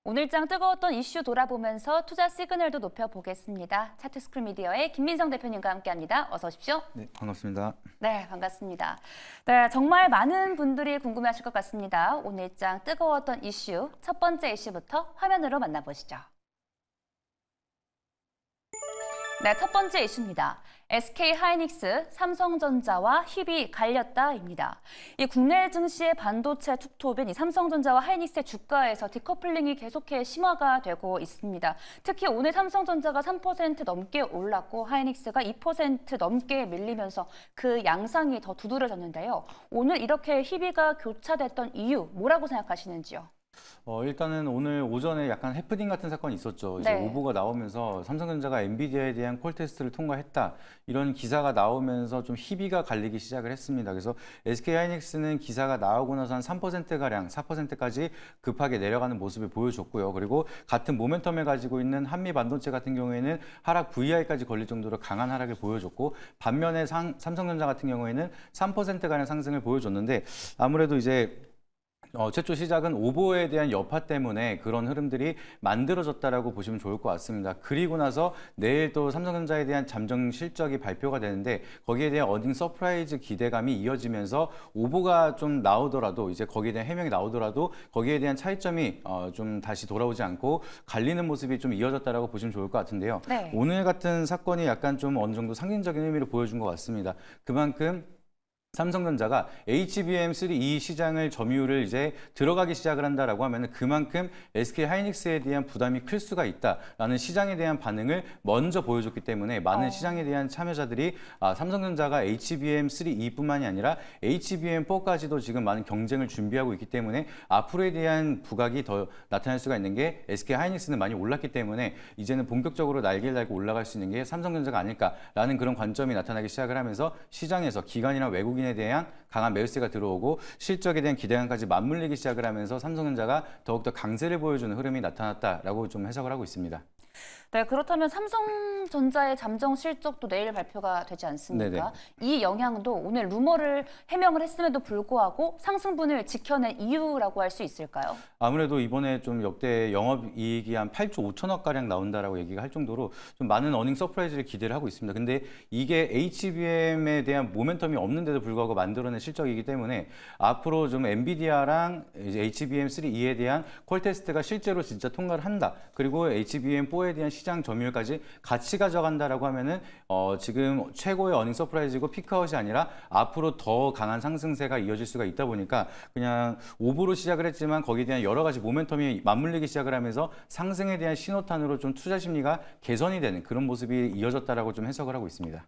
오늘장 뜨거웠던 이슈 돌아보면서 투자 시그널도 높여보겠습니다. 차트스크린 미디어의 김민성 대표님과 함께합니다. 어서 오십시오. 네, 반갑습니다. 네, 반갑습니다. 네, 정말 많은 분들이 궁금해하실 것 같습니다. 오늘장 뜨거웠던 이슈, 첫 번째 이슈부터 화면으로 만나보시죠. 네, 첫 번째 이슈입니다. SK하이닉스, 삼성전자와 힘이 갈렸다입니다. 이 국내 증시의 반도체 툭톱인 이 삼성전자와 하이닉스의 주가에서 디커플링이 계속해 심화가 되고 있습니다. 특히 오늘 삼성전자가 3% 넘게 올랐고 하이닉스가 2% 넘게 밀리면서 그 양상이 더 두드러졌는데요. 오늘 이렇게 희비가 교차됐던 이유 뭐라고 생각하시는지요? 일단은 오늘 오전에 약간 해프닝 같은 사건이 있었죠. 이제 네. 오보가 나오면서 삼성전자가 엔비디아에 대한 콜 테스트를 통과했다. 이런 기사가 나오면서 좀 희비가 갈리기 시작을 했습니다. 그래서 SK하이닉스는 기사가 나오고 나서 한 3%가량, 4%까지 급하게 내려가는 모습을 보여줬고요. 그리고 같은 모멘텀을 가지고 있는 한미 반도체 같은 경우에는 하락 VI까지 걸릴 정도로 강한 하락을 보여줬고, 반면에 삼성전자 같은 경우에는 3%가량 상승을 보여줬는데, 아무래도 이제 최초 시작은 오보에 대한 여파 때문에 그런 흐름들이 만들어졌다라고 보시면 좋을 것 같습니다. 그리고 나서 내일 또 삼성전자에 대한 잠정 실적이 발표가 되는데 거기에 대한 어닝 서프라이즈 기대감이 이어지면서 오보가 좀 나오더라도 이제 거기에 대한 해명이 나오더라도 거기에 대한 차이점이 좀 다시 돌아오지 않고 갈리는 모습이 좀 이어졌다라고 보시면 좋을 것 같은데요. 네. 오늘 같은 사건이 약간 좀 어느 정도 상징적인 의미를 보여준 것 같습니다. 그만큼 삼성전자가 HBM3E 시장을 점유율을 이제 들어가기 시작을 한다라고 하면 그만큼 SK하이닉스에 대한 부담이 클 수가 있다라는 시장에 대한 반응을 먼저 보여줬기 때문에 많은 시장에 대한 참여자들이 삼성전자가 HBM3E뿐만이 아니라 HBM4까지도 지금 많은 경쟁을 준비하고 있기 때문에 앞으로에 대한 부각이 더 나타날 수가 있는 게 SK하이닉스는 많이 올랐기 때문에 이제는 본격적으로 날개를 달고 올라갈 수 있는 게 삼성전자가 아닐까라는 그런 관점이 나타나기 시작을 하면서 시장에서 기관이나 외국인에 대한 강한 매수세가 들어오고 실적에 대한 기대감까지 맞물리기 시작을 하면서 삼성전자가 더욱더 강세를 보여주는 흐름이 나타났다라고 좀 해석을 하고 있습니다. 네, 그렇다면 삼성전자의 잠정 실적도 내일 발표가 되지 않습니까? 네네. 이 영향도 오늘 루머를 해명을 했음에도 불구하고 상승분을 지켜낸 이유라고 할 수 있을까요? 아무래도 이번에 좀 역대 영업이익이 한 8조 5천억 가량 나온다라고 얘기가 할 정도로 좀 많은 어닝 서프라이즈를 기대를 하고 있습니다. 근데 이게 HBM에 대한 모멘텀이 없는데도 불구하고 만들어낸 실적이기 때문에 앞으로 좀 엔비디아랑 이제 HBM3E에 대한 콜 테스트가 실제로 진짜 통과를 한다. 그리고 HBM4에 대한 시장 점유율까지 같이 가져간다라고 하면은 지금 최고의 어닝 서프라이즈고 피크아웃이 아니라 앞으로 더 강한 상승세가 이어질 수가 있다 보니까 그냥 오보로 시작을 했지만 거기에 대한 여러 가지 모멘텀이 맞물리기 시작을 하면서 상승에 대한 신호탄으로 좀 투자 심리가 개선이 되는 그런 모습이 이어졌다라고 좀 해석을 하고 있습니다.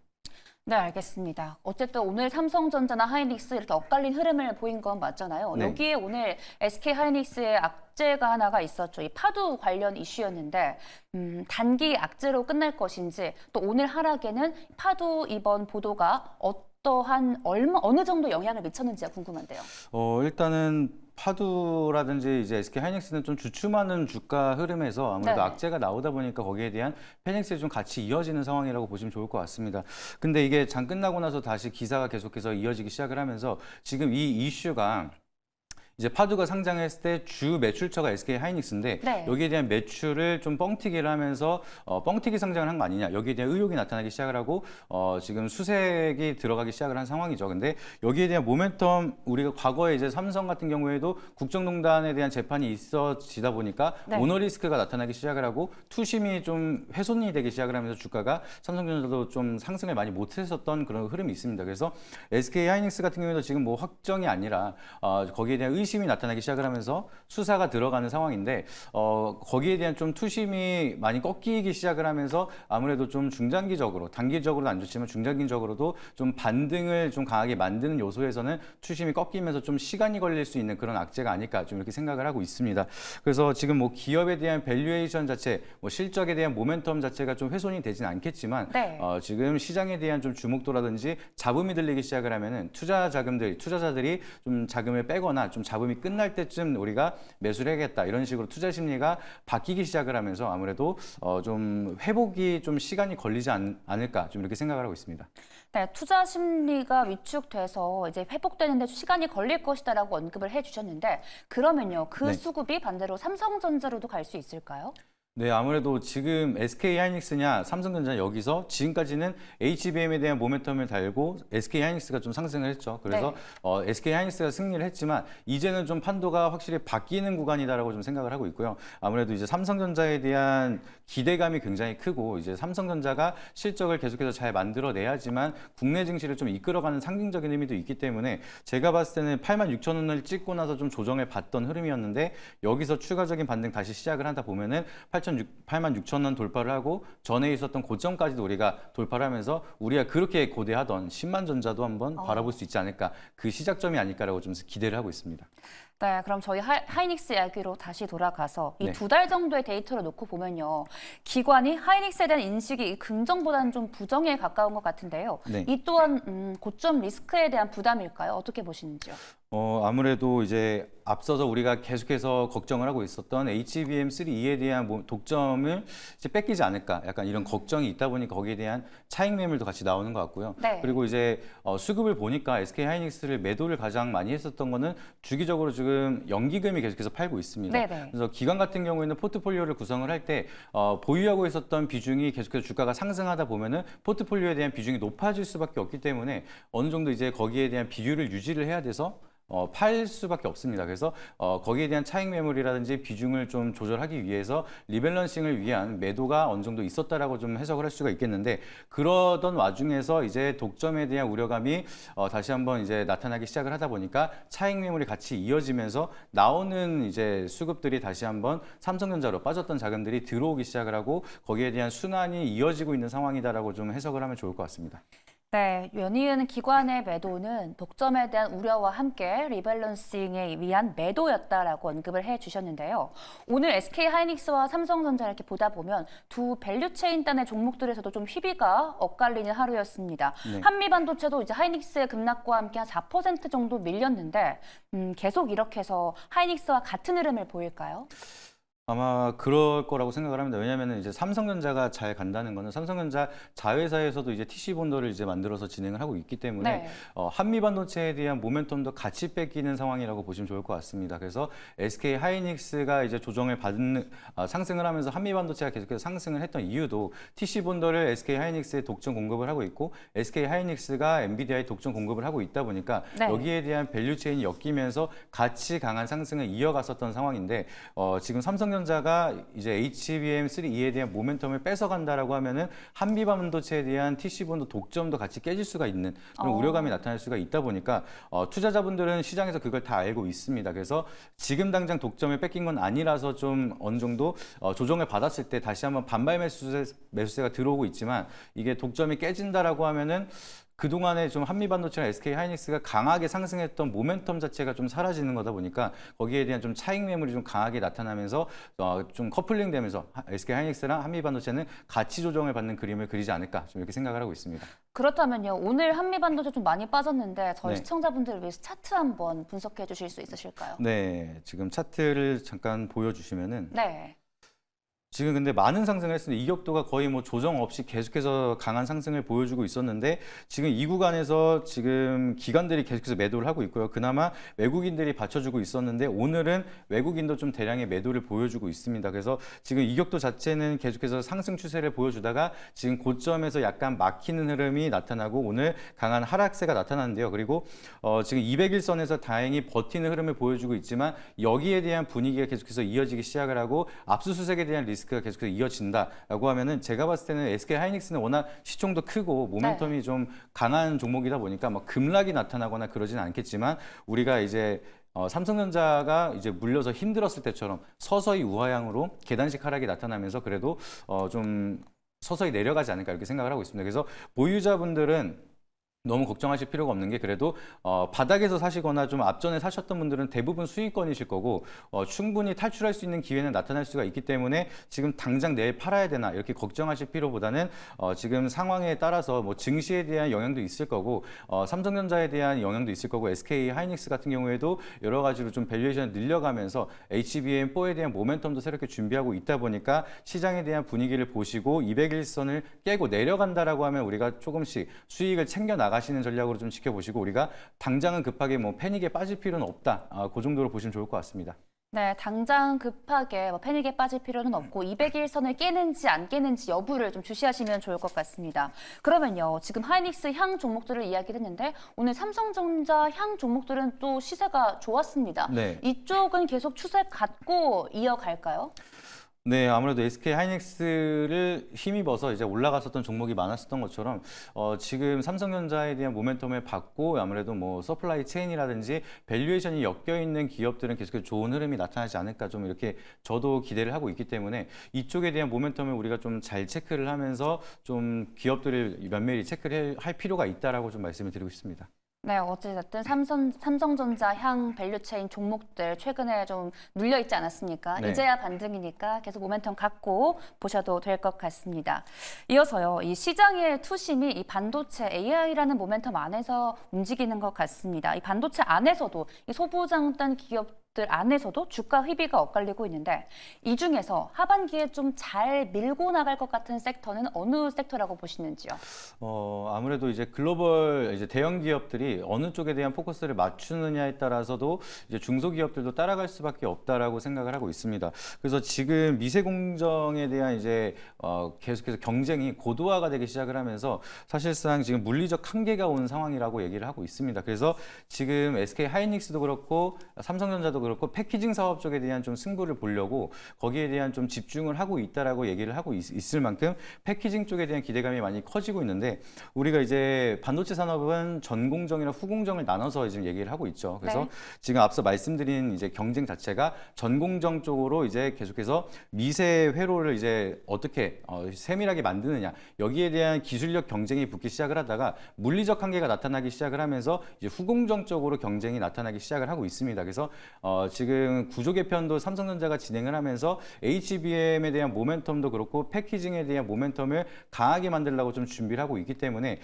네, 알겠습니다. 어쨌든 오늘 삼성전자나 하이닉스 이렇게 엇갈린 흐름을 보인 건 맞잖아요. 네. 여기에 오늘 SK하이닉스의 악재가 하나가 있었죠. 이 파두 관련 이슈였는데 단기 악재로 끝날 것인지 또 오늘 하락에는 파두 이번 보도가 어떠한 어느 정도 영향을 미쳤는지가 궁금한데요. 일단은 파두라든지 이제 SK하이닉스는 좀 주춤하는 주가 흐름에서 아무래도 네. 악재가 나오다 보니까 거기에 대한 패닉스에 좀 같이 이어지는 상황이라고 보시면 좋을 것 같습니다. 근데 이게 장 끝나고 나서 다시 기사가 계속해서 이어지기 시작을 하면서 지금 이 이슈가 이제 파두가 상장했을 때 주 매출처가 SK하이닉스인데 네. 여기에 대한 매출을 좀 뻥튀기를 하면서 뻥튀기 상장을 한 거 아니냐 여기에 대한 의혹이 나타나기 시작을 하고 지금 수색이 들어가기 시작을 한 상황이죠. 근데 여기에 대한 모멘텀 우리가 과거에 이제 삼성 같은 경우에도 국정농단에 대한 재판이 있어지다 보니까 네. 오너 리스크가 나타나기 시작을 하고 투심이 좀 훼손이 되기 시작을 하면서 주가가 삼성전자도 좀 상승을 많이 못했었던 그런 흐름이 있습니다. 그래서 SK하이닉스 같은 경우에도 지금 뭐 확정이 아니라 거기에 대한 의심이 나타나기 시작을 하면서 수사가 들어가는 상황인데 거기에 대한 좀 투심이 많이 꺾이기 시작을 하면서 아무래도 좀 중장기적으로 단기적으로는 안 좋지만 중장기적으로도 좀 반등을 좀 강하게 만드는 요소에서는 투심이 꺾이면서 좀 시간이 걸릴 수 있는 그런 악재가 아닐까 좀 이렇게 생각을 하고 있습니다. 그래서 지금 뭐 기업에 대한 밸류에이션 자체, 뭐 실적에 대한 모멘텀 자체가 좀 훼손이 되진 않겠지만 네. 지금 시장에 대한 좀 주목도라든지 잡음이 들리기 시작을 하면은 투자자들이 좀 자금을 빼거나 좀 잡음이 끝날 때쯤 우리가 매수를 해야겠다 이런 식으로 투자 심리가 바뀌기 시작을 하면서 아무래도 좀 회복이 좀 시간이 걸리지 않을까 좀 이렇게 생각을 하고 있습니다. 네, 투자 심리가 위축돼서 이제 회복되는데 시간이 걸릴 것이다라고 언급을 해주셨는데 그러면요, 그 네. 수급이 반대로 삼성전자로도 갈 수 있을까요? 네, 아무래도 지금 SK하이닉스냐 삼성전자 여기서 지금까지는 HBM에 대한 모멘텀을 달고 SK하이닉스가 좀 상승을 했죠. 그래서 SK하이닉스가 승리를 했지만 이제는 좀 판도가 확실히 바뀌는 구간이다라고 좀 생각을 하고 있고요. 아무래도 이제 삼성전자에 대한 기대감이 굉장히 크고 이제 삼성전자가 실적을 계속해서 잘 만들어내야지만 국내 증시를 좀 이끌어가는 상징적인 의미도 있기 때문에 제가 봤을 때는 86,000원을 찍고 나서 좀 조정을 받던 흐름이었는데 여기서 추가적인 반등 다시 시작을 하다 보면은 86,000원 돌파를 하고 전에 있었던 고점까지도 우리가 돌파를 하면서 우리가 그렇게 고대하던 10만 전자도 한번 바라볼 수 있지 않을까 그 시작점이 아닐까라고 좀 기대를 하고 있습니다. 네, 그럼 저희 하이닉스 이야기로 다시 돌아가서 이 네. 2달 정도의 데이터를 놓고 보면요. 기관이 하이닉스에 대한 인식이 긍정보다는 좀 부정에 가까운 것 같은데요. 네. 이 또한 고점 리스크에 대한 부담일까요? 어떻게 보시는지요? 아무래도 이제 앞서서 우리가 계속해서 걱정을 하고 있었던 HBM3E에 대한 독점을 이제 뺏기지 않을까 약간 이런 걱정이 있다 보니 거기에 대한 차익 매물도 같이 나오는 것 같고요. 네. 그리고 이제 수급을 보니까 SK하이닉스를 매도를 가장 많이 했었던 거는 주기적으로 지금 연기금이 계속해서 팔고 있습니다. 네네. 그래서 기관 같은 경우에는 포트폴리오를 구성을 할 때 보유하고 있었던 비중이 계속해서 주가가 상승하다 보면은 포트폴리오에 대한 비중이 높아질 수밖에 없기 때문에 어느 정도 이제 거기에 대한 비율을 유지를 해야 돼서 팔 수밖에 없습니다. 그래서 거기에 대한 차익 매물이라든지 비중을 좀 조절하기 위해서 리밸런싱을 위한 매도가 어느 정도 있었다라고 좀 해석을 할 수가 있겠는데 그러던 와중에서 이제 독점에 대한 우려감이 다시 한번 이제 나타나기 시작을 하다 보니까 차익 매물이 같이 이어지면서 나오는 이제 수급들이 다시 한번 삼성전자로 빠졌던 자금들이 들어오기 시작을 하고 거기에 대한 순환이 이어지고 있는 상황이다라고 좀 해석을 하면 좋을 것 같습니다. 네, 연이은 기관의 매도는 독점에 대한 우려와 함께 리밸런싱에 위한 매도였다라고 언급을 해주셨는데요. 오늘 SK하이닉스와 삼성전자 이렇게 보다 보면 두 밸류체인단의 종목들에서도 좀 희비가 엇갈리는 하루였습니다. 네. 한미반도체도 이제 하이닉스의 급락과 함께 한 4% 정도 밀렸는데 계속 이렇게 해서 하이닉스와 같은 흐름을 보일까요? 아마 그럴 거라고 생각을 합니다. 왜냐하면 이제 삼성전자가 잘 간다는 거는 삼성전자 자회사에서도 이제 TC 본더를 이제 만들어서 진행을 하고 있기 때문에 네. 한미 반도체에 대한 모멘텀도 같이 뺏기는 상황이라고 보시면 좋을 것 같습니다. 그래서 SK 하이닉스가 이제 조정을 받는 상승을 하면서 한미 반도체가 계속해서 상승을 했던 이유도 TC 본더를 SK 하이닉스에 독점 공급을 하고 있고 SK 하이닉스가 엔비디아에 독점 공급을 하고 있다 보니까 네. 여기에 대한 밸류 체인이 엮이면서 같이 강한 상승을 이어갔었던 상황인데 지금 삼성전자가 이제 HBM3E에 대한 모멘텀을 뺏어간다라고 하면은 한미 반도체에 대한 TC 본더 독점도 같이 깨질 수가 있는 그런 우려감이 나타날 수가 있다 보니까 투자자분들은 시장에서 그걸 다 알고 있습니다. 그래서 지금 당장 독점을 뺏긴 건 아니라서 좀 어느 정도 조정을 받았을 때 다시 한번 반발 매수세가 들어오고 있지만 이게 독점이 깨진다라고 하면은 그동안에 좀 한미반도체나 SK하이닉스가 강하게 상승했던 모멘텀 자체가 좀 사라지는 거다 보니까 거기에 대한 좀 차익 매물이 좀 강하게 나타나면서 좀 커플링 되면서 SK하이닉스랑 한미반도체는 같이 조정을 받는 그림을 그리지 않을까 좀 이렇게 생각을 하고 있습니다. 그렇다면요. 오늘 한미반도체 좀 많이 빠졌는데 저희 네. 시청자분들을 위해서 차트 한번 분석해 주실 수 있으실까요? 네, 지금 차트를 잠깐 보여주시면은 네. 지금 근데 많은 상승을 했습니다. 이격도가 거의 뭐 조정 없이 계속해서 강한 상승을 보여주고 있었는데 지금 이 구간에서 지금 기관들이 계속해서 매도를 하고 있고요. 그나마 외국인들이 받쳐주고 있었는데 오늘은 외국인도 좀 대량의 매도를 보여주고 있습니다. 그래서 지금 이격도 자체는 계속해서 상승 추세를 보여주다가 지금 고점에서 약간 막히는 흐름이 나타나고 오늘 강한 하락세가 나타났는데요. 그리고 지금 200일선에서 다행히 버티는 흐름을 보여주고 있지만 여기에 대한 분위기가 계속해서 이어지기 시작을 하고 압수수색에 대한 리스크가 계속해서 이어진다라고 하면은 제가 봤을 때는 SK하이닉스는 워낙 시총도 크고 모멘텀이 좀 강한 종목이다 보니까 뭐 급락이 나타나거나 그러지는 않겠지만 우리가 이제 삼성전자가 이제 물려서 힘들었을 때처럼 서서히 우하향으로 계단식 하락이 나타나면서 그래도 좀 서서히 내려가지 않을까 이렇게 생각을 하고 있습니다. 그래서 보유자분들은 너무 걱정하실 필요가 없는 게 그래도 바닥에서 사시거나 좀 앞전에 사셨던 분들은 대부분 수익권이실 거고 충분히 탈출할 수 있는 기회는 나타날 수가 있기 때문에 지금 당장 내일 팔아야 되나 이렇게 걱정하실 필요보다는 지금 상황에 따라서 뭐 증시에 대한 영향도 있을 거고 삼성전자에 대한 영향도 있을 거고 SK 하이닉스 같은 경우에도 여러 가지로 좀 밸류에이션을 늘려가면서 HBM4에 대한 모멘텀도 새롭게 준비하고 있다 보니까 시장에 대한 분위기를 보시고 200일선을 깨고 내려간다라고 하면 우리가 조금씩 수익을 챙겨 나가시는 전략으로 좀 지켜보시고 우리가 당장은 급하게 뭐 패닉에 빠질 필요는 없다. 그 정도로 보시면 좋을 것 같습니다. 네, 당장 급하게 패닉에 빠질 필요는 없고 200일선을 깨는지 안 깨는지 여부를 좀 주시하시면 좋을 것 같습니다. 그러면요, 지금 하이닉스 향 종목들을 이야기를 했는데 오늘 삼성전자 향 종목들은 또 시세가 좋았습니다. 네. 이쪽은 계속 추세 갖고 이어갈까요? 네, 아무래도 SK 하이닉스를 힘입어서 이제 올라갔었던 종목이 많았었던 것처럼 지금 삼성전자에 대한 모멘텀을 받고 아무래도 뭐 서플라이 체인이라든지 밸류에이션이 엮여 있는 기업들은 계속해서 좋은 흐름이 나타나지 않을까 좀 이렇게 저도 기대를 하고 있기 때문에 이쪽에 대한 모멘텀을 우리가 좀 잘 체크를 하면서 좀 기업들을 면밀히 체크를 할 필요가 있다라고 좀 말씀을 드리고 싶습니다. 네, 어찌됐든 삼성전자 향 밸류체인 종목들 최근에 좀 눌려있지 않았습니까? 네. 이제야 반등이니까 계속 모멘텀 갖고 보셔도 될 것 같습니다. 이어서요, 이 시장의 투심이 이 반도체 AI라는 모멘텀 안에서 움직이는 것 같습니다. 이 반도체 안에서도 이 소부장단 기업들 안에서도 주가 희비가 엇갈리고 있는데 이 중에서 하반기에 좀 잘 밀고 나갈 것 같은 섹터는 어느 섹터라고 보시는지요? 아무래도 이제 글로벌 이제 대형 기업들이 어느 쪽에 대한 포커스를 맞추느냐에 따라서도 이제 중소기업들도 따라갈 수밖에 없다라고 생각을 하고 있습니다. 그래서 지금 미세 공정에 대한 이제 계속해서 경쟁이 고도화가 되기 시작을 하면서 사실상 지금 물리적 한계가 온 상황이라고 얘기를 하고 있습니다. 그래서 지금 SK 하이닉스도 그렇고 삼성전자도 그렇고 패키징 사업 쪽에 대한 좀 승부를 보려고 거기에 대한 좀 집중을 하고 있다라고 얘기를 하고 있을 만큼 패키징 쪽에 대한 기대감이 많이 커지고 있는데 우리가 이제 반도체 산업은 전공정이나 후공정을 나눠서 지금 얘기를 하고 있죠. 그래서 네. 지금 앞서 말씀드린 이제 경쟁 자체가 전공정 쪽으로 이제 계속해서 미세 회로를 이제 어떻게 세밀하게 만드느냐 여기에 대한 기술력 경쟁이 붙기 시작을 하다가 물리적 한계가 나타나기 시작을 하면서 이제 후공정 쪽으로 경쟁이 나타나기 시작을 하고 있습니다. 그래서 지금 구조 개편도 삼성전자가 진행을 하면서 HBM에 대한 모멘텀도 그렇고 패키징에 대한 모멘텀을 강하게 만들려고 좀 준비를 하고 있기 때문에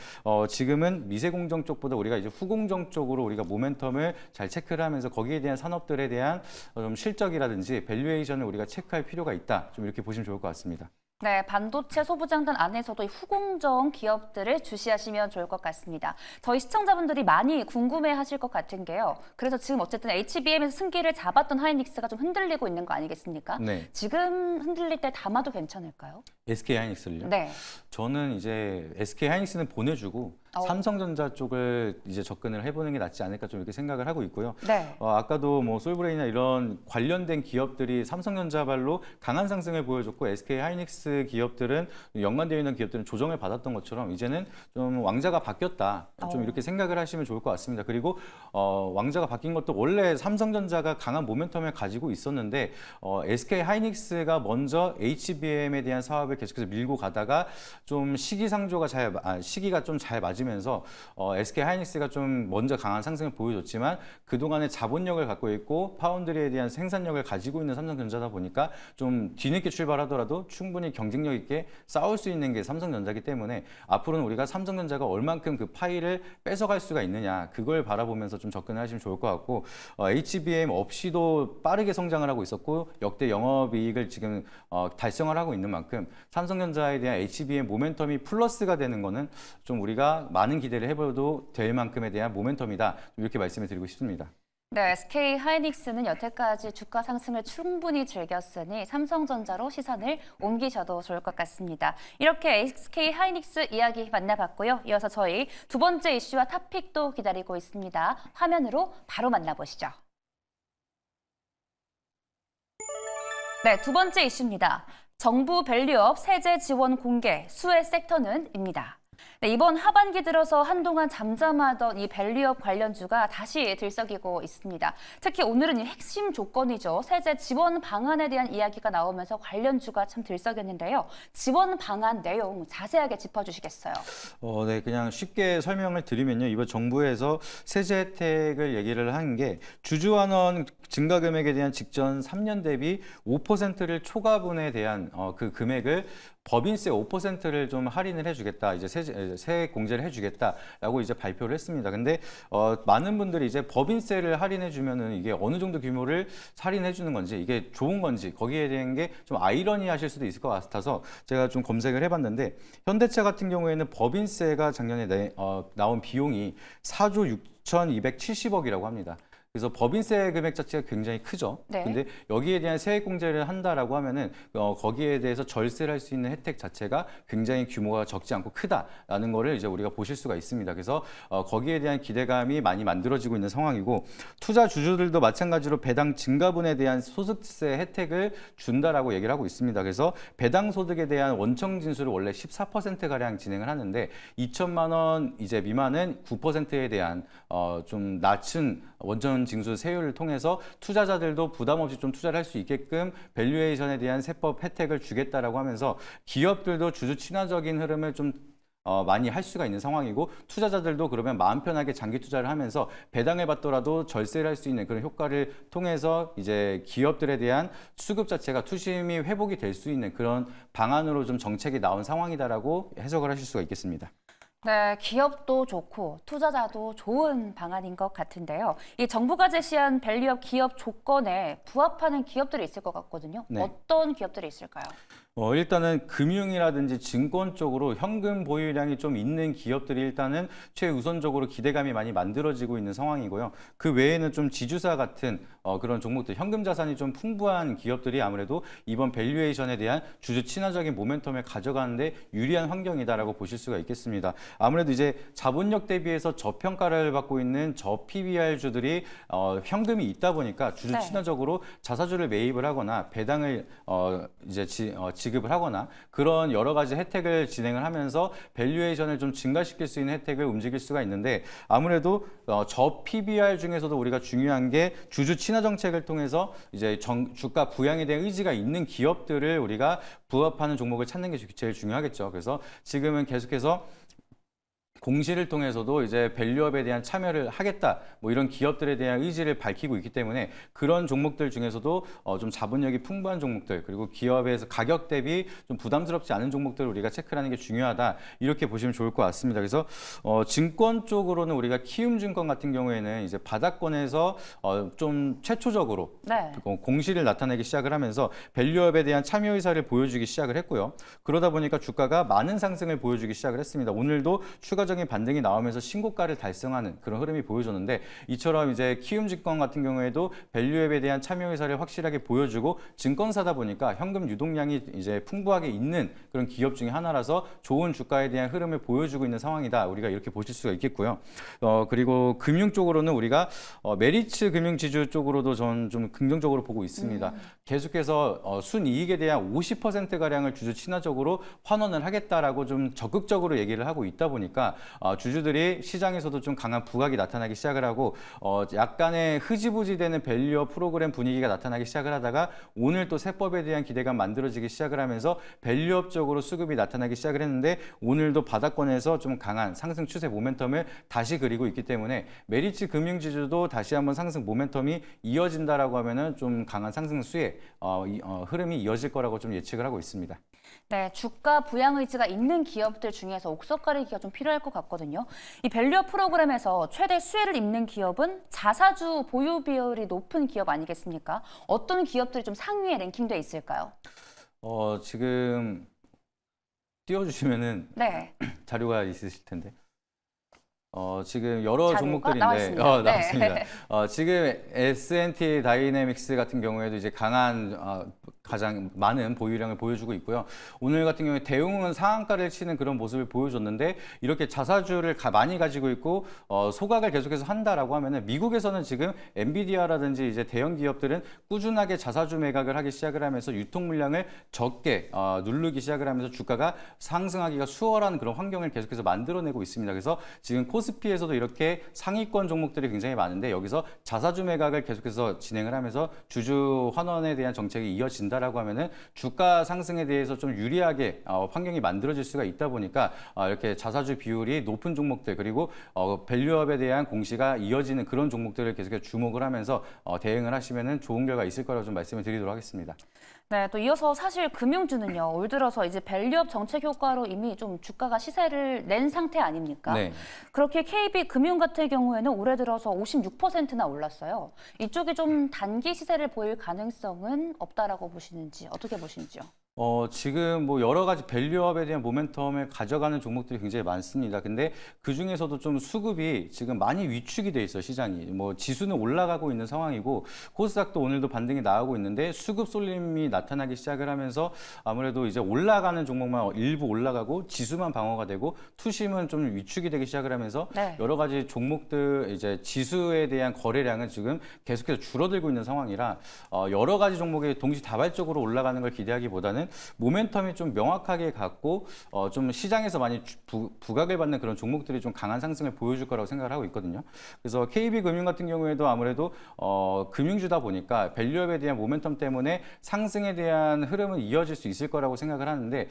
지금은 미세 공정 쪽보다 우리가 이제 후공정 쪽으로 우리가 모멘텀을 잘 체크를 하면서 거기에 대한 산업들에 대한 좀 실적이라든지 밸류에이션을 우리가 체크할 필요가 있다. 좀 이렇게 보시면 좋을 것 같습니다. 네, 반도체 소부장단 안에서도 이 후공정 기업들을 주시하시면 좋을 것 같습니다. 저희 시청자분들이 많이 궁금해하실 것 같은 게요. 그래서 지금 어쨌든 HBM에서 승기를 잡았던 하이닉스가 좀 흔들리고 있는 거 아니겠습니까? 네. 지금 흔들릴 때 담아도 괜찮을까요? SK 하이닉스를요? 네. 저는 이제 SK 하이닉스는 보내주고 삼성전자 쪽을 이제 접근을 해보는 게 낫지 않을까 좀 이렇게 생각을 하고 있고요. 네. 아까도 뭐 솔브레인이나 이런 관련된 기업들이 삼성전자발로 강한 상승을 보여줬고 SK 하이닉스 기업들은 연관되어 있는 기업들은 조정을 받았던 것처럼 이제는 좀 왕자가 바뀌었다. 좀 이렇게 생각을 하시면 좋을 것 같습니다. 그리고 왕자가 바뀐 것도 원래 삼성전자가 강한 모멘텀을 가지고 있었는데 SK 하이닉스가 먼저 HBM에 대한 사업을 계속해서 밀고 가다가 좀 시기가 좀 잘 맞으면서 SK 하이닉스가 좀 먼저 강한 상승을 보여줬지만 그동안의 자본력을 갖고 있고 파운드리에 대한 생산력을 가지고 있는 삼성전자다 보니까 좀 뒤늦게 출발하더라도 충분히 경쟁력 있게 싸울 수 있는 게 삼성전자이기 때문에 앞으로는 우리가 삼성전자가 얼만큼 그 파이를 뺏어갈 수가 있느냐 그걸 바라보면서 좀 접근을 하시면 좋을 것 같고 HBM 없이도 빠르게 성장을 하고 있었고 역대 영업이익을 지금 달성을 하고 있는 만큼 삼성전자에 대한 HBM 모멘텀이 플러스가 되는 거는 좀 우리가 많은 기대를 해봐도 될 만큼에 대한 모멘텀이다 이렇게 말씀을 드리고 싶습니다. 네, SK 하이닉스는 여태까지 주가 상승을 충분히 즐겼으니 삼성전자로 시선을 옮기셔도 좋을 것 같습니다. 이렇게 SK 하이닉스 이야기 만나봤고요. 이어서 저희 두 번째 이슈와 탑픽도 기다리고 있습니다. 화면으로 바로 만나보시죠. 네, 두 번째 이슈입니다. 정부 밸류업 세제 지원 공개, 수혜 섹터는입니다. 네, 이번 하반기 들어서 한동안 잠잠하던 이 밸류업 관련주가 다시 들썩이고 있습니다. 특히 오늘은 이 핵심 조건이죠. 세제 지원 방안에 대한 이야기가 나오면서 관련주가 참 들썩였는데요. 지원 방안 내용 자세하게 짚어주시겠어요? 네, 그냥 쉽게 설명을 드리면요. 이번 정부에서 세제 혜택을 얘기를 한 게 주주환원 증가 금액에 대한 직전 3년 대비 5%를 초과분에 대한 그 금액을 법인세 5%를 좀 할인을 해주겠다, 이제 세액 공제를 해주겠다라고 이제 발표를 했습니다. 근데 많은 분들이 이제 법인세를 할인해주면은 이게 어느 정도 규모를 할인해주는 건지, 이게 좋은 건지, 거기에 대한 게 좀 아이러니하실 수도 있을 것 같아서 제가 좀 검색을 해봤는데, 현대차 같은 경우에는 법인세가 작년에 나온 비용이 4조 6,270억이라고 합니다. 그래서 법인세 금액 자체가 굉장히 크죠. 네. 근데 여기에 대한 세액 공제를 한다라고 하면은 거기에 대해서 절세를 할 수 있는 혜택 자체가 굉장히 규모가 적지 않고 크다라는 거를 이제 우리가 보실 수가 있습니다. 그래서 거기에 대한 기대감이 많이 만들어지고 있는 상황이고, 투자 주주들도 마찬가지로 배당 증가분에 대한 소득세 혜택을 준다라고 얘기를 하고 있습니다. 그래서 배당 소득에 대한 원청 징수를 원래 14% 가량 진행을 하는데 2천만 원 이제 미만은 9%에 대한 좀 낮춘 원천 징수 세율을 통해서 투자자들도 부담 없이 좀 투자를 할 수 있게끔 밸류에이션에 대한 세법 혜택을 주겠다라고 하면서 기업들도 주주 친화적인 흐름을 좀 많이 할 수가 있는 상황이고, 투자자들도 그러면 마음 편하게 장기 투자를 하면서 배당을 받더라도 절세를 할 수 있는 그런 효과를 통해서 이제 기업들에 대한 수급 자체가 투심이 회복이 될 수 있는 그런 방안으로 좀 정책이 나온 상황이다라고 해석을 하실 수가 있겠습니다. 네, 기업도 좋고 투자자도 좋은 방안인 것 같은데요. 이 정부가 제시한 밸류업 기업 조건에 부합하는 기업들이 있을 것 같거든요. 네. 어떤 기업들이 있을까요? 일단은 금융이라든지 증권 쪽으로 현금 보유량이 좀 있는 기업들이 일단은 최우선적으로 기대감이 많이 만들어지고 있는 상황이고요. 그 외에는 좀 지주사 같은 그런 종목들, 현금 자산이 좀 풍부한 기업들이 아무래도 이번 밸류에이션에 대한 주주 친화적인 모멘텀을 가져가는데 유리한 환경이다라고 보실 수가 있겠습니다. 아무래도 이제 자본력 대비해서 저평가를 받고 있는 저PBR주들이 현금이 있다 보니까 주주 네. 친화적으로 자사주를 매입을 하거나 배당을 이제 지급을 하거나 그런 여러 가지 혜택을 진행을 하면서 밸류에이션을 좀 증가시킬 수 있는 혜택을 움직일 수가 있는데, 아무래도 저 PBR 중에서도 우리가 중요한 게 주주 친화 정책을 통해서 이제 주가 부양에 대한 의지가 있는 기업들을 우리가 부합하는 종목을 찾는 게 제일 중요하겠죠. 그래서 지금은 계속해서 공시를 통해서도 이제 밸류업에 대한 참여를 하겠다, 뭐 이런 기업들에 대한 의지를 밝히고 있기 때문에 그런 종목들 중에서도 좀 자본력이 풍부한 종목들, 그리고 기업에서 가격 대비 좀 부담스럽지 않은 종목들을 우리가 체크하는 게 중요하다, 이렇게 보시면 좋을 것 같습니다. 그래서 증권 쪽으로는 우리가 키움증권 같은 경우에는 이제 바닥권에서 좀 최초적으로 네. 공시를 나타내기 시작을 하면서 밸류업에 대한 참여 의사를 보여주기 시작을 했고요. 그러다 보니까 주가가 많은 상승을 보여주기 시작을 했습니다. 오늘도 추가적인 반등이 나오면서 신고가를 달성하는 그런 흐름이 보여줬는데, 이처럼 이제 키움증권 같은 경우에도 밸류업에 대한 참여 의사를 확실하게 보여주고 증권사다 보니까 현금 유동량이 이제 풍부하게 있는 그런 기업 중에 하나라서 좋은 주가에 대한 흐름을 보여주고 있는 상황이다, 우리가 이렇게 보실 수가 있겠고요. 그리고 금융 쪽으로는 우리가 메리츠 금융지주 쪽으로도 전 좀 긍정적으로 보고 있습니다. 계속해서 순이익에 대한 50%가량을 주주 친화적으로 환원을 하겠다라고 좀 적극적으로 얘기를 하고 있다 보니까 주주들이 시장에서도 좀 강한 부각이 나타나기 시작을 하고 약간의 흐지부지 되는 밸류업 프로그램 분위기가 나타나기 시작을 하다가 오늘 또 세법에 대한 기대감 만들어지기 시작을 하면서 밸류업 쪽으로 수급이 나타나기 시작을 했는데, 오늘도 바닥권에서 좀 강한 상승 추세 모멘텀을 다시 그리고 있기 때문에 메리츠 금융지주도 다시 한번 상승 모멘텀이 이어진다라고 하면은 좀 강한 상승 수에 흐름이 이어질 거라고 좀 예측을 하고 있습니다. 네, 주가 부양 의지가 있는 기업들 중에서 옥석 가리기가 좀 필요할 것 같거든요. 이 밸류업 프로그램에서 최대 수혜를 입는 기업은 자사주 보유 비율이 높은 기업 아니겠습니까? 어떤 기업들이 좀 상위에 랭킹돼 있을까요? 지금 띄워주시면은 네. 자료가 있으실 텐데. 지금 여러 자료가 종목들인데 나왔습니다. 네. 나왔습니다. 지금 S&T 다이내믹스 같은 경우에도 이제 강한 가장 많은 보유량을 보여주고 있고요. 오늘 같은 경우에 대웅은 상한가를 치는 그런 모습을 보여줬는데 이렇게 자사주를 많이 가지고 있고 소각을 계속해서 한다라고 하면은 미국에서는 지금 엔비디아라든지 이제 대형 기업들은 꾸준하게 자사주 매각을 하기 시작을 하면서 유통 물량을 적게 누르기 시작을 하면서 주가가 상승하기가 수월한 그런 환경을 계속해서 만들어내고 있습니다. 그래서 지금 코스피에서도 이렇게 상위권 종목들이 굉장히 많은데 여기서 자사주 매각을 계속해서 진행을 하면서 주주 환원에 대한 정책이 이어진다라고 하면은 주가 상승에 대해서 좀 유리하게 환경이 만들어질 수가 있다 보니까 이렇게 자사주 비율이 높은 종목들 그리고 밸류업에 대한 공시가 이어지는 그런 종목들을 계속해서 주목을 하면서 대응을 하시면은 좋은 결과 있을 거라고 좀 말씀을 드리도록 하겠습니다. 네, 또 이어서 사실 금융주는요, 올 들어서 이제 밸류업 정책 효과로 이미 좀 주가가 시세를 낸 상태 아닙니까? 네. 그렇게 KB 금융 같은 경우에는 올해 들어서 56%나 올랐어요. 이쪽이 좀 단기 시세를 보일 가능성은 없다라고 보시는지, 어떻게 보시는지요? 지금 뭐 여러 가지 밸류업에 대한 모멘텀을 가져가는 종목들이 굉장히 많습니다. 근데 그 중에서도 좀 수급이 지금 많이 위축이 돼 있어요, 시장이. 뭐 지수는 올라가고 있는 상황이고 코스닥도 오늘도 반등이 나오고 있는데 수급 쏠림이 나타나기 시작을 하면서 아무래도 이제 올라가는 종목만 일부 올라가고 지수만 방어가 되고 투심은 좀 위축이 되기 시작을 하면서 네. 여러 가지 종목들 이제 지수에 대한 거래량은 지금 계속해서 줄어들고 있는 상황이라 여러 가지 종목이 동시다발적으로 올라가는 걸 기대하기보다는 모멘텀이 좀 명확하게 갖고 좀 시장에서 많이 부각을 받는 그런 종목들이 좀 강한 상승을 보여줄 거라고 생각을 하고 있거든요. 그래서 KB금융 같은 경우에도 아무래도 금융주다 보니까 밸류업에 대한 모멘텀 때문에 상승에 대한 흐름은 이어질 수 있을 거라고 생각을 하는데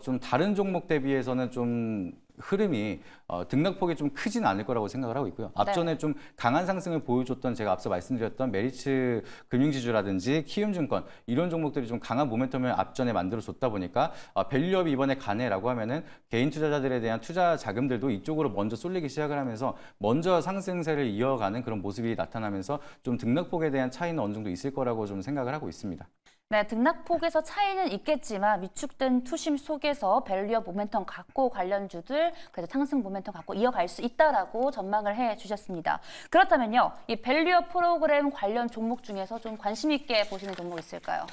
좀 다른 종목 대비해서는 좀 흐름이 등락폭이 좀 크진 않을 거라고 생각을 하고 있고요. 앞전에 네. 좀 강한 상승을 보여줬던 제가 앞서 말씀드렸던 메리츠 금융지주라든지 키움증권 이런 종목들이 좀 강한 모멘텀을 앞전에 만들어줬다 보니까 밸류업이 이번에 가네라고 하면은 개인 투자자들에 대한 투자 자금들도 이쪽으로 먼저 쏠리기 시작을 하면서 먼저 상승세를 이어가는 그런 모습이 나타나면서 좀 등락폭에 대한 차이는 어느 정도 있을 거라고 좀 생각을 하고 있습니다. 네, 등락폭에서 차이는 있겠지만 위축된 투심 속에서 밸류업 모멘텀 갖고 관련주들 그래서 상승 모멘텀 갖고 이어갈 수 있다라고 전망을 해주셨습니다. 그렇다면요, 이 밸류업 프로그램 관련 종목 중에서 좀 관심 있게 보시는 종목 있을까요?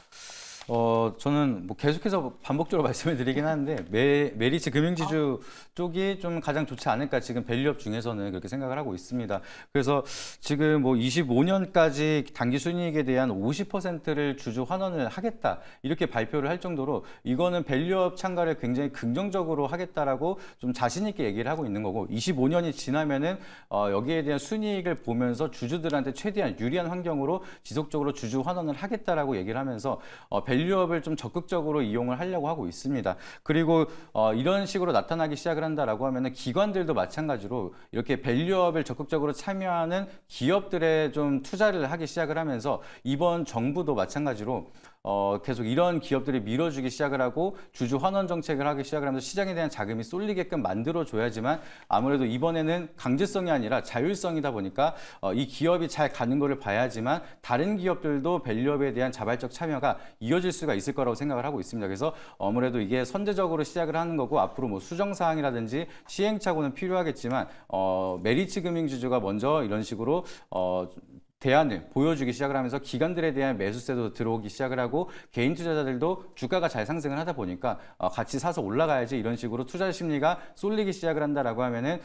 저는 뭐 계속해서 반복적으로 말씀을 드리긴 하는데 메리츠 금융지주 쪽이 좀 가장 좋지 않을까 지금 밸류업 중에서는 그렇게 생각을 하고 있습니다. 그래서 지금 뭐 25년까지 당기 순이익에 대한 50%를 주주 환원을 하겠다 이렇게 발표를 할 정도로 이거는 밸류업 참가를 굉장히 긍정적으로 하겠다라고 좀 자신 있게 얘기를 하고 있는 거고 25년이 지나면은 여기에 대한 순이익을 보면서 주주들한테 최대한 유리한 환경으로 지속적으로 주주 환원을 하겠다라고 얘기를 하면서 밸류업을 좀 적극적으로 이용을 하려고 하고 있습니다. 그리고 이런 식으로 나타나기 시작을 한다라고 하면은 기관들도 마찬가지로 이렇게 밸류업을 적극적으로 참여하는 기업들에 좀 투자를 하기 시작을 하면서 이번 정부도 마찬가지로 계속 이런 기업들이 밀어주기 시작을 하고 주주 환원 정책을 하기 시작을 하면서 시장에 대한 자금이 쏠리게끔 만들어줘야지만 아무래도 이번에는 강제성이 아니라 자율성이다 보니까 이 기업이 잘 가는 거를 봐야지만 다른 기업들도 밸류업에 대한 자발적 참여가 이어질 수가 있을 거라고 생각을 하고 있습니다. 그래서 아무래도 이게 선제적으로 시작을 하는 거고 앞으로 뭐 수정사항이라든지 시행착오는 필요하겠지만 메리츠 금융지주가 먼저 이런 식으로 대안을 보여주기 시작을 하면서 기관들에 대한 매수세도 들어오기 시작을 하고 개인 투자자들도 주가가 잘 상승을 하다 보니까 같이 사서 올라가야지 이런 식으로 투자 심리가 쏠리기 시작을 한다라고 하면은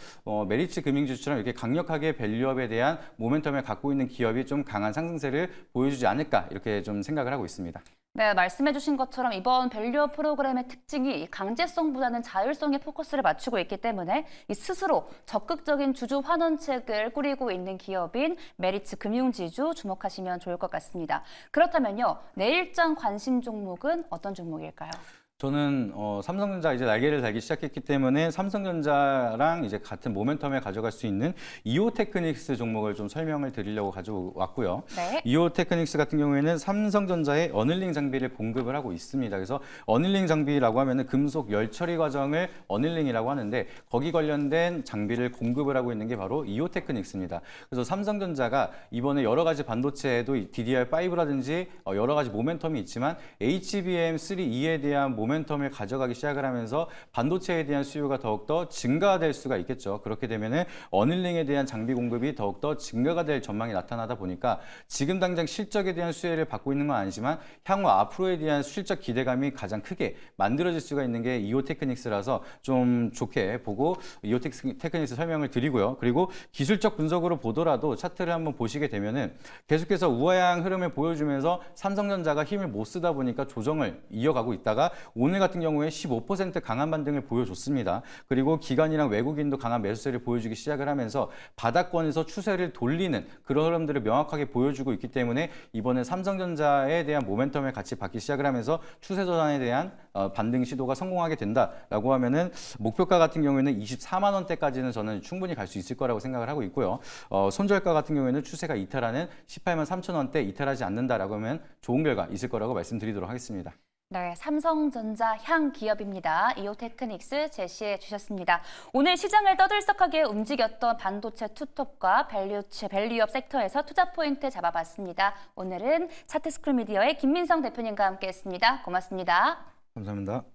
메리츠 금융지주처럼 이렇게 강력하게 밸류업에 대한 모멘텀을 갖고 있는 기업이 좀 강한 상승세를 보여주지 않을까 이렇게 좀 생각을 하고 있습니다. 네, 말씀해주신 것처럼 이번 밸류업 프로그램의 특징이 강제성보다는 자율성에 포커스를 맞추고 있기 때문에 이 스스로 적극적인 주주 환원책을 꾸리고 있는 기업인 메리츠 금융지주 주목하시면 좋을 것 같습니다. 그렇다면요, 내일장 관심 종목은 어떤 종목일까요? 저는 삼성전자 이제 날개를 달기 시작했기 때문에 삼성전자랑 이제 같은 모멘텀을 가져갈 수 있는 이오테크닉스 종목을 좀 설명을 드리려고 가져왔고요. 네. 이오테크닉스 같은 경우에는 삼성전자의 어닐링 장비를 공급을 하고 있습니다. 그래서 어닐링 장비라고 하면은 금속 열 처리 과정을 어닐링이라고 하는데 거기 관련된 장비를 공급을 하고 있는 게 바로 이오테크닉스입니다. 그래서 삼성전자가 이번에 여러 가지 반도체에도 DDR5라든지 여러 가지 모멘텀이 있지만 HBM3E에 대한 모멘텀을 가져가기 시작을 하면서 반도체에 대한 수요가 더욱더 증가될 수가 있겠죠. 그렇게 되면은 어닐링에 대한 장비 공급이 더욱더 증가가 될 전망이 나타나다 보니까 지금 당장 실적에 대한 수혜를 받고 있는 건 아니지만 향후 앞으로에 대한 실적 기대감이 가장 크게 만들어질 수가 있는 게 이오테크닉스라서 좀 좋게 보고 이오테크닉스 설명을 드리고요. 그리고 기술적 분석으로 보더라도 차트를 한번 보시게 되면은 계속해서 우하향 흐름을 보여주면서 삼성전자가 힘을 못 쓰다 보니까 조정을 이어가고 있다가 오늘 같은 경우에 15% 강한 반등을 보여줬습니다. 그리고 기관이랑 외국인도 강한 매수세를 보여주기 시작을 하면서 바닥권에서 추세를 돌리는 그런 흐름들을 명확하게 보여주고 있기 때문에 이번에 삼성전자에 대한 모멘텀을 같이 받기 시작을 하면서 추세 전환에 대한 반등 시도가 성공하게 된다라고 하면은 목표가 같은 경우에는 24만 원대까지는 저는 충분히 갈 수 있을 거라고 생각을 하고 있고요. 손절가 같은 경우에는 추세가 이탈하는 18만 3천 원대 이탈하지 않는다라고 하면 좋은 결과 있을 거라고 말씀드리도록 하겠습니다. 네, 삼성전자 향 기업입니다. 이오테크닉스 제시해 주셨습니다. 오늘 시장을 떠들썩하게 움직였던 반도체 투톱과 밸류업 섹터에서 투자 포인트 잡아봤습니다. 오늘은 차트스쿨 미디어의 김민성 대표님과 함께했습니다. 고맙습니다. 감사합니다.